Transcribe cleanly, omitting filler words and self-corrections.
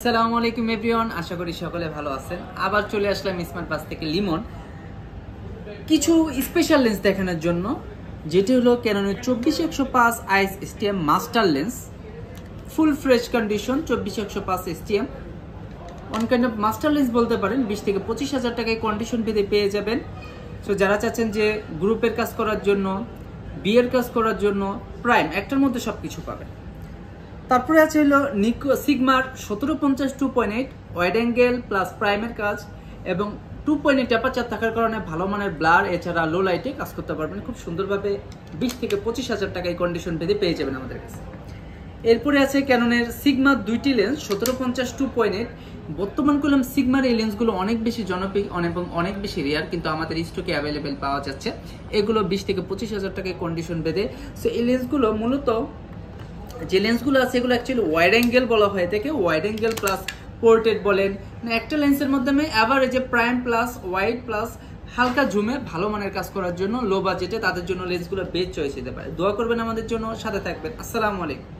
আসসালামু আলাইকুম এভরিওয়ান, আশা করি সকলে ভালো আছেন। আবার চলে আসলাম স্মার্ট পাস থেকে লিমন কিছু স্পেশাল লেন্স দেখানোর জন্য, যেটি হলো ক্যাননের 24-105 IS STM master lens, full fresh condition 24-105 STM one kind of master lens বলতে পারেন। 20 থেকে 25,000 টাকায় কন্ডিশন পেতে পেয়ে যাবেন। সো যারা চাচ্ছেন যে গ্রুপের কাজ করার জন্য, বিয়ের কাজ করার জন্য, প্রাইম একটার মধ্যে সবকিছু পাবেন। তারপরে আছে হলো নিকো সিগমার 1750 2.8 ওয়াইড অ্যাঙ্গেল প্লাস প্রাইমের কাজ এবং 2.8 অ্যাপারচার থাকার কারণে ভালো মানের ব্লার, এছাড়া লো লাইটে কাজ করতে পারবেন খুব সুন্দরভাবে। 20 থেকে 25,000 টাকায় কন্ডিশন পেতে পেয়ে যাবেন আমাদের কাছে। এরপরে আছে ক্যাননের সিগমার দুইটি লেন্স 1750 2.8। বর্তমান কলম সিগমার এই লেন্সগুলো অনেক বেশি জনপ্রিয় এবং অনেক বেশি রেয়ার, কিন্তু আমাদের স্টকে অ্যাভেলেবেল পাওয়া যাচ্ছে। এগুলো 20 থেকে 25,000 টাকায় কন্ডিশন পেতে। সো এই লেন্সগুলো মূলত যে লেন্সগুলো আছে এগুলো অ্যাকচুয়ালি ওয়াইড অ্যাঙ্গেল বলা হয়ে থাকে। ওয়াইড অ্যাঙ্গেল প্লাস পোর্ট্রেট বলেন, একটা লেন্সের মাধ্যমে অ্যাভারেজে প্রাইম প্লাস ওয়াইড প্লাস হালকা জুমে ভালো মানের কাজ করার জন্য লো বাজেটে তাদের জন্য লেন্সগুলো বেস্ট চয়েস হতে পারে। দোয়া করবেন আমাদের জন্য, সাথে থাকবেন। আসসালামু আলাইকুম।